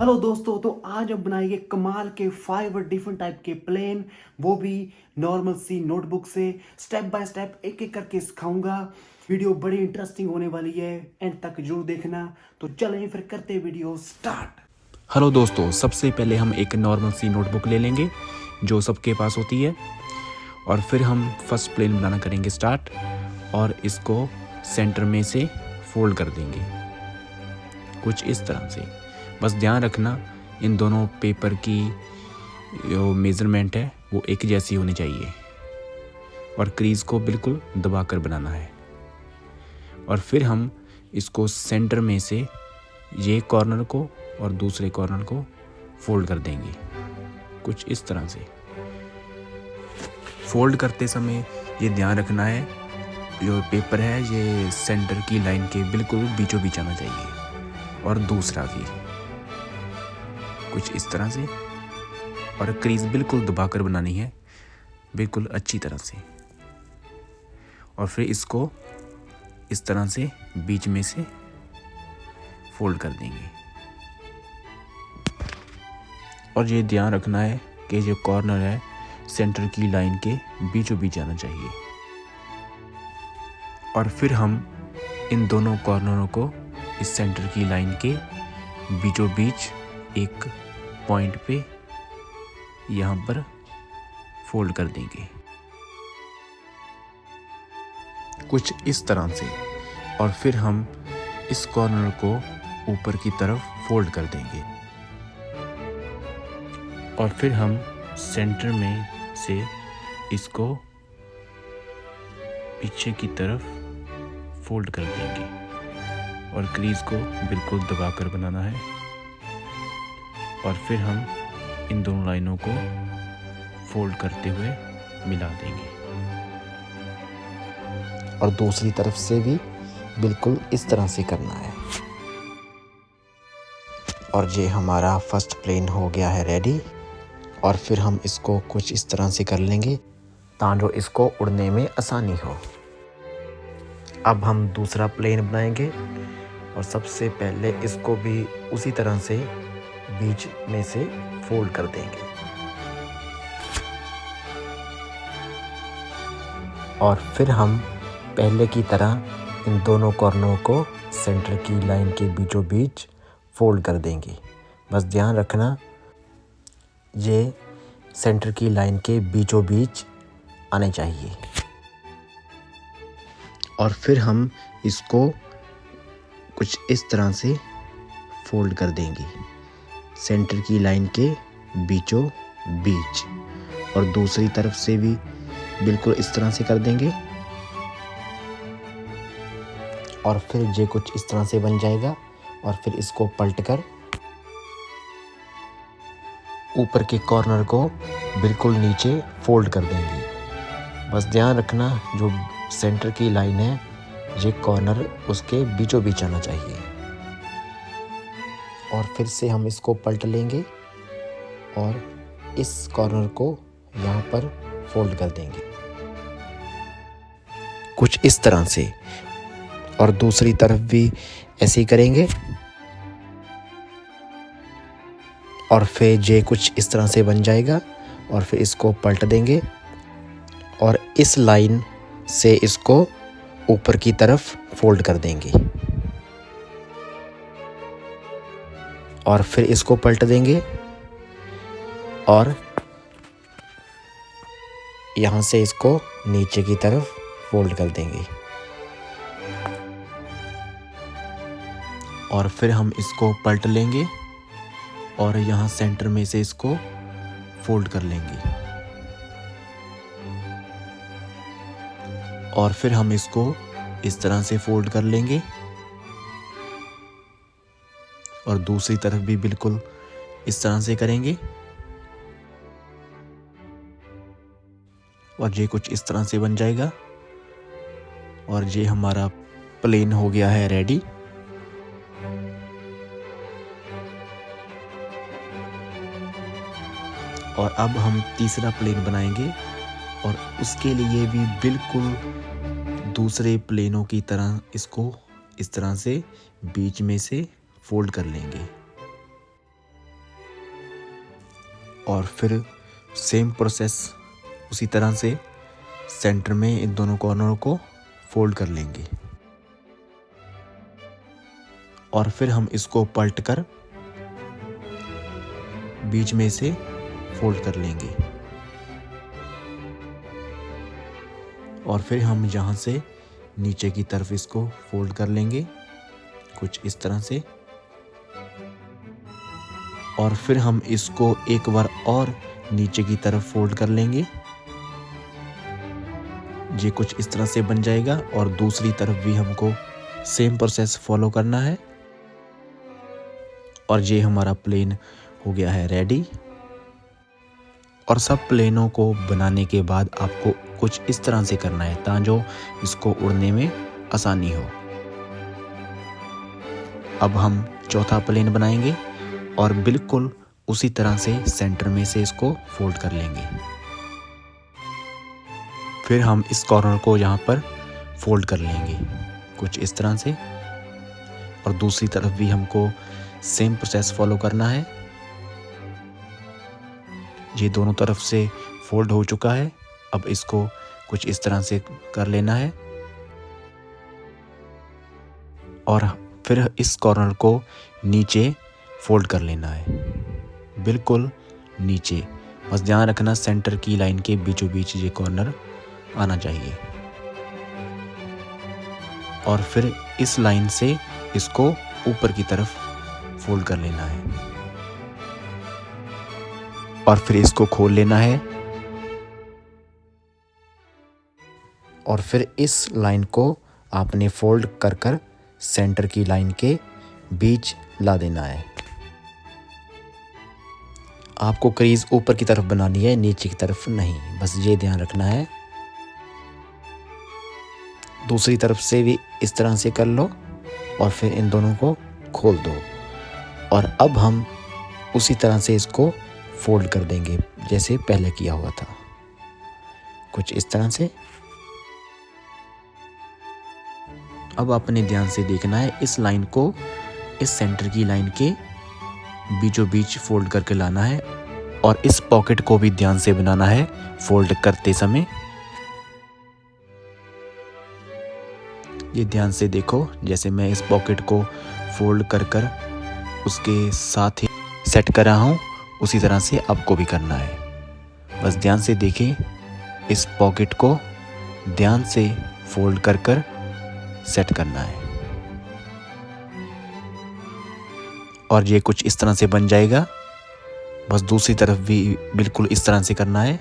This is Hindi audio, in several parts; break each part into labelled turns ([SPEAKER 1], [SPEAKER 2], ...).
[SPEAKER 1] हेलो दोस्तों, तो आज हम बनाएंगे कमाल के 5 डिफरेंट टाइप के प्लेन, वो भी नॉर्मल सी नोटबुक से। स्टेप बाय स्टेप एक एक करके सिखाऊंगा। वीडियो बड़ी इंटरेस्टिंग होने वाली है, एंड तक जरूर देखना। तो चलें फिर करते वीडियो स्टार्ट।
[SPEAKER 2] हेलो दोस्तों, सबसे पहले हम एक नॉर्मल सी नोटबुक ले लेंगे जो सबके पास होती है, और फिर हम फर्स्ट प्लेन बनाना करेंगे स्टार्ट, और इसको सेंटर में से फोल्ड कर देंगे कुछ इस तरह से। बस ध्यान रखना इन दोनों पेपर की जो मेज़रमेंट है वो एक जैसी होनी चाहिए, और क्रीज को बिल्कुल दबा कर बनाना है। और फिर हम इसको सेंटर में से ये कॉर्नर को और दूसरे कॉर्नर को फोल्ड कर देंगे कुछ इस तरह से। फोल्ड करते समय ये ध्यान रखना है जो पेपर है ये सेंटर की लाइन के बिल्कुल बीचों बीच आना चाहिए, और दूसरा भी कुछ इस तरह से। और क्रीज बिल्कुल दबाकर बनानी है, बिल्कुल अच्छी तरह से। और फिर इसको इस तरह से बीच में से फोल्ड कर देंगे। और ये ध्यान रखना है कि जो कॉर्नर है सेंटर की लाइन के बीचों बीच आना चाहिए। और फिर हम इन दोनों कॉर्नरों को इस सेंटर की लाइन के बीचों बीच एक पॉइंट पे यहाँ पर फोल्ड कर देंगे कुछ इस तरह से। और फिर हम इस कॉर्नर को ऊपर की तरफ फोल्ड कर देंगे, और फिर हम सेंटर में से इसको पीछे की तरफ फोल्ड कर देंगे, और क्रीज को बिल्कुल दबाकर बनाना है। और फिर हम इन दोनों लाइनों को फोल्ड करते हुए मिला देंगे, और दूसरी तरफ से भी बिल्कुल इस तरह से करना है। और ये हमारा फर्स्ट प्लेन हो गया है रेडी। और फिर हम इसको कुछ इस तरह से कर लेंगे ताकि इसको उड़ने में आसानी हो। अब हम दूसरा प्लेन बनाएंगे, और सबसे पहले इसको भी उसी तरह से बीच में से फोल्ड कर देंगे। और फिर हम पहले की तरह इन दोनों कॉर्नरों को सेंटर की लाइन के बीचों बीच फोल्ड कर देंगे। बस ध्यान रखना ये सेंटर की लाइन के बीचों बीच आने चाहिए। और फिर हम इसको कुछ इस तरह से फोल्ड कर देंगे सेंटर की लाइन के बीचों बीच, और दूसरी तरफ से भी बिल्कुल इस तरह से कर देंगे। और फिर ये कुछ इस तरह से बन जाएगा, और फिर इसको पलटकर ऊपर के कॉर्नर को बिल्कुल नीचे फोल्ड कर देंगे। बस ध्यान रखना जो सेंटर की लाइन है ये कॉर्नर उसके बीचों बीच आना चाहिए। और फिर से हम इसको पलट लेंगे और इस कॉर्नर को यहाँ पर फोल्ड कर देंगे कुछ इस तरह से। और दूसरी तरफ भी ऐसे ही करेंगे, और फिर ये कुछ इस तरह से बन जाएगा। और फिर इसको पलट देंगे, और इस लाइन से इसको ऊपर की तरफ फोल्ड कर देंगे, और फिर इसको पलट देंगे, और यहाँ से इसको नीचे की तरफ फोल्ड कर देंगे। और फिर हम इसको पलट लेंगे, और यहाँ सेंटर में से इसको फोल्ड कर लेंगे, और फिर हम इसको इस तरह से फोल्ड कर लेंगे, और दूसरी तरफ भी बिल्कुल इस तरह से करेंगे। और ये कुछ इस तरह से बन जाएगा, और ये हमारा प्लेन हो गया है रेडी। और अब हम तीसरा प्लेन बनाएंगे, और उसके लिए भी बिल्कुल दूसरे प्लेनों की तरह इसको इस तरह से बीच में से फोल्ड कर लेंगे। और फिर सेम प्रोसेस उसी तरह से सेंटर में इन दोनों कॉर्नरों को फोल्ड कर लेंगे और फिर हम इसको पलट कर बीच में से फोल्ड कर लेंगे और फिर हम यहाँ से नीचे की तरफ इसको फोल्ड कर लेंगे कुछ इस तरह से और फिर हम इसको एक बार और नीचे की तरफ फोल्ड कर लेंगे। ये कुछ इस तरह से बन जाएगा और दूसरी तरफ भी हमको सेम प्रोसेस फॉलो करना है और ये हमारा प्लेन हो गया है रेडी। और सब प्लेनों को बनाने के बाद आपको कुछ इस तरह से करना है ताकि इसको उड़ने में आसानी हो। अब हम चौथा प्लेन बनाएंगे और बिल्कुल उसी तरह से सेंटर में से इसको फोल्ड कर लेंगे। फिर हम इस कॉर्नर को यहाँ पर फोल्ड कर लेंगे कुछ इस तरह से और दूसरी तरफ भी हमको सेम प्रोसेस फॉलो करना है। ये दोनों तरफ से फोल्ड हो चुका है। अब इसको कुछ इस तरह से कर लेना है और फिर इस कॉर्नर को नीचे फोल्ड कर लेना है बिल्कुल नीचे। बस ध्यान रखना सेंटर की लाइन के बीचों बीच ये कॉर्नर आना चाहिए और फिर इस लाइन से इसको ऊपर की तरफ फोल्ड कर लेना है और फिर इसको खोल लेना है और फिर इस लाइन को आपने फोल्ड कर कर सेंटर की लाइन के बीच ला देना है। आपको क्रीज ऊपर की तरफ बनानी है नीचे की तरफ नहीं, बस ये ध्यान रखना है। दूसरी तरफ से भी इस तरह से कर लो और फिर इन दोनों को खोल दो और अब हम उसी तरह से इसको फोल्ड कर देंगे जैसे पहले किया हुआ था कुछ इस तरह से। अब अपने ध्यान से देखना है इस लाइन को इस सेंटर की लाइन के बीचों बीच फोल्ड करके लाना है और इस पॉकेट को भी ध्यान से बनाना है फोल्ड करते समय। ये ध्यान से देखो जैसे मैं इस पॉकेट को फोल्ड कर कर उसके साथ ही सेट कर रहा हूँ उसी तरह से आपको भी करना है। बस ध्यान से देखें इस पॉकेट को ध्यान से फोल्ड कर कर सेट करना है और ये कुछ इस तरह से बन जाएगा। बस दूसरी तरफ भी बिल्कुल इस तरह से करना है।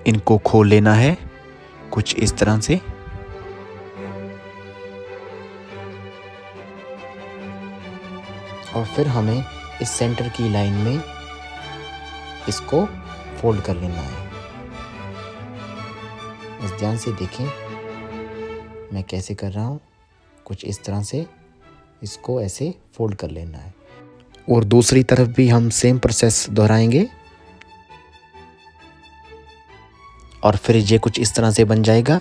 [SPEAKER 2] इनको खोल लेना है कुछ इस तरह से और फिर हमें इस सेंटर की लाइन में इसको फोल्ड कर लेना है। बस ध्यान से देखें मैं कैसे कर रहा हूँ कुछ इस तरह से इसको ऐसे फोल्ड कर लेना है और दूसरी तरफ भी हम सेम प्रोसेस दोहराएंगे और फिर ये कुछ इस तरह से बन जाएगा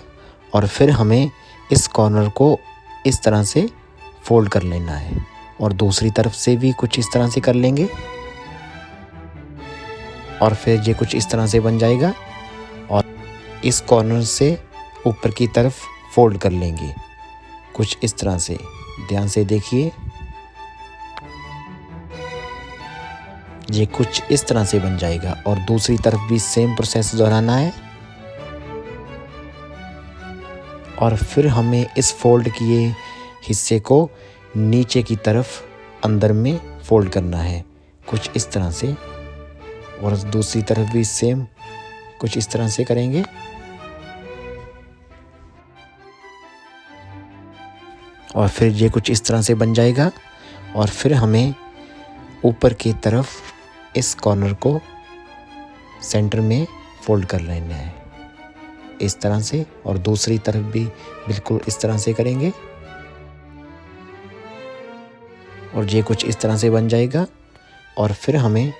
[SPEAKER 2] और फिर हमें इस कॉर्नर को इस तरह से फोल्ड कर लेना है और दूसरी तरफ से भी कुछ इस तरह से कर लेंगे और फिर ये कुछ इस तरह से बन जाएगा और इस कॉर्नर से ऊपर की तरफ फोल्ड कर लेंगे कुछ इस तरह से। ध्यान से देखिए ये कुछ इस तरह से बन जाएगा और दूसरी तरफ भी सेम प्रोसेस दोहराना है और फिर हमें इस फोल्ड किए हिस्से को नीचे की तरफ अंदर में फोल्ड करना है कुछ इस तरह से और दूसरी तरफ भी सेम कुछ इस तरह से करेंगे और फिर ये कुछ इस तरह से बन जाएगा और फिर हमें ऊपर की तरफ इस कॉर्नर को सेंटर में फोल्ड कर लेना है इस तरह से और दूसरी तरफ भी बिल्कुल इस तरह से करेंगे और ये कुछ इस तरह से बन जाएगा और फिर हमें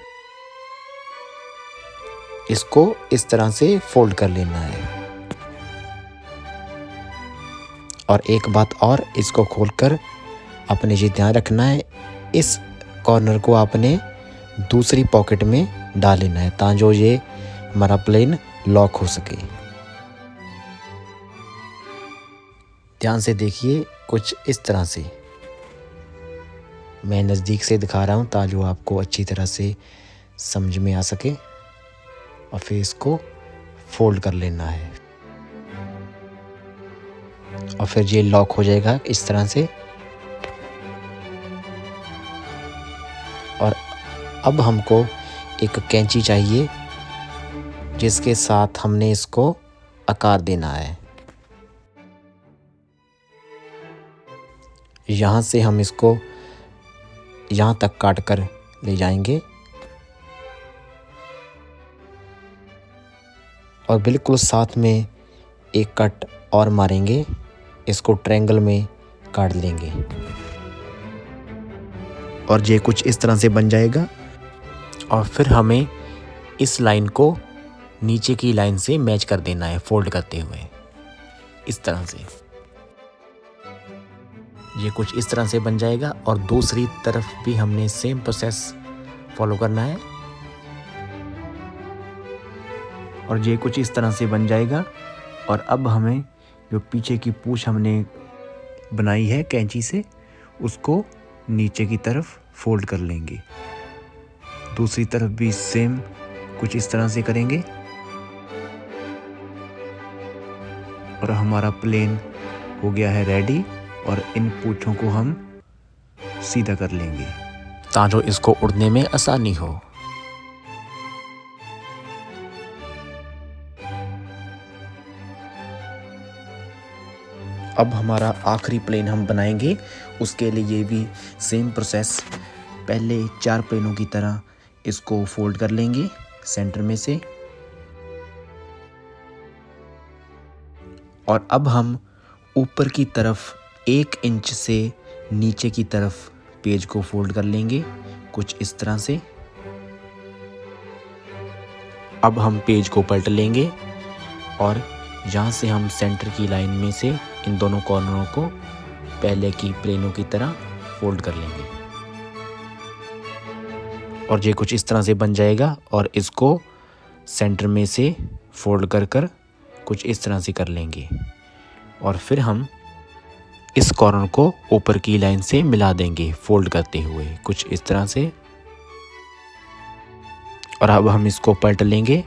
[SPEAKER 2] इसको इस तरह से फोल्ड कर लेना है और एक बात और इसको खोलकर
[SPEAKER 3] आपने ये ध्यान रखना है, इस कॉर्नर को आपने दूसरी पॉकेट में डाल लेना है ताकि ये हमारा प्लेन लॉक हो सके। ध्यान से देखिए, कुछ इस तरह से मैं नज़दीक से दिखा रहा हूँ ताकि आपको अच्छी तरह से समझ में आ सके। और फिर इसको फोल्ड कर लेना है और फिर ये लॉक हो जाएगा इस तरह से। और अब हमको एक कैंची चाहिए जिसके साथ हमने इसको आकार देना है। यहाँ से हम इसको यहाँ तक काट कर ले जाएंगे और बिल्कुल साथ में एक कट और मारेंगे, इसको ट्रायंगल में काट लेंगे और ये कुछ इस तरह से बन जाएगा। और फिर हमें इस लाइन को नीचे की लाइन से मैच कर देना है फोल्ड करते हुए इस तरह से। ये कुछ इस तरह से बन जाएगा और दूसरी तरफ भी हमने सेम प्रोसेस फॉलो करना है और ये कुछ इस तरह से बन जाएगा। और अब हमें जो पीछे की पूंछ हमने बनाई है कैंची से, उसको नीचे की तरफ फोल्ड कर लेंगे। दूसरी तरफ भी सेम कुछ इस तरह से करेंगे और हमारा प्लेन हो गया है रेडी। और इन पूंछों को हम सीधा कर लेंगे ताकि इसको उड़ने में आसानी हो। अब हमारा आखिरी प्लेन हम बनाएंगे, उसके लिए भी सेम प्रोसेस। पहले 4 प्लेनों की तरह इसको फोल्ड कर लेंगे सेंटर में से। और अब हम ऊपर की तरफ 1 इंच से नीचे की तरफ पेज को फोल्ड कर लेंगे कुछ इस तरह से। अब हम पेज को पलट लेंगे और यहाँ से हम सेंटर की लाइन में से इन दोनों कॉर्नरों को पहले की प्लेनों की तरह फोल्ड कर लेंगे और ये कुछ इस तरह से बन जाएगा। और इसको सेंटर में से फोल्ड कर कुछ इस तरह से कर लेंगे और फिर हम इस कॉर्नर को ऊपर की लाइन से मिला देंगे फोल्ड करते हुए कुछ इस तरह से। और अब हम इसको पलट लेंगे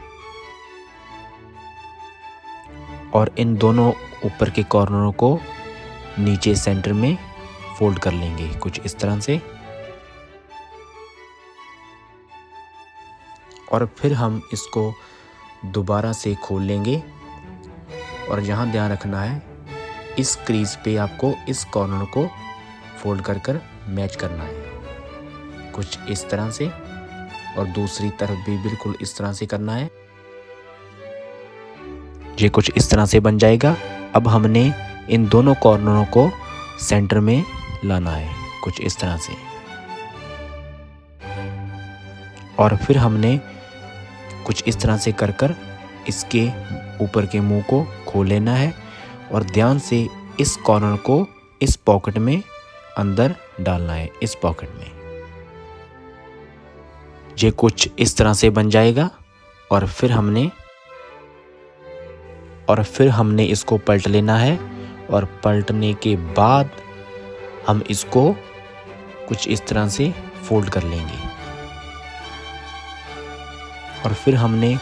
[SPEAKER 3] और इन दोनों ऊपर के कॉर्नरों को नीचे सेंटर में फोल्ड कर लेंगे कुछ इस तरह से। और फिर हम इसको दोबारा से खोल लेंगे और यहाँ ध्यान रखना है, इस क्रीज पे आपको इस कॉर्नर को फोल्ड कर मैच करना है कुछ इस तरह से। और दूसरी तरफ भी बिल्कुल इस तरह से करना है। ये कुछ इस तरह से बन जाएगा। अब हमने इन दोनों कॉर्नरों को सेंटर में लाना है कुछ इस तरह से। और फिर हमने कुछ इस तरह से कर इसके ऊपर के मुंह को खोल लेना है और ध्यान से इस कॉर्नर को इस पॉकेट में अंदर डालना है इस पॉकेट में। ये कुछ इस तरह से बन जाएगा। और फिर हमने इसको पलट लेना है और पलटने के बाद हम इसको कुछ इस तरह से फोल्ड कर लेंगे और फिर हमने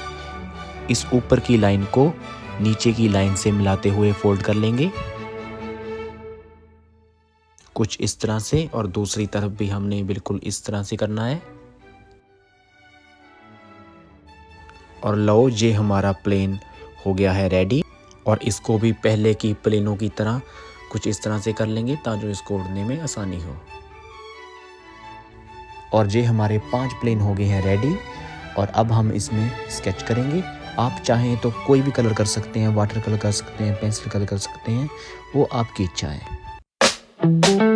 [SPEAKER 3] इस ऊपर की लाइन को नीचे की लाइन से मिलाते हुए फोल्ड कर लेंगे कुछ इस तरह से। और दूसरी तरफ भी हमने बिल्कुल इस तरह से करना है। और लो, ये हमारा प्लेन हो गया है रेडी। और इसको भी पहले की प्लेनों की तरह कुछ इस तरह से कर लेंगे ताकि इसको उड़ने में आसानी हो। और ये हमारे 5 प्लेन हो गए हैं रेडी। और अब हम इसमें स्केच करेंगे। आप चाहें तो कोई भी कलर कर सकते हैं, वाटर कलर कर सकते हैं, पेंसिल कलर कर सकते हैं, वो आपकी इच्छा है।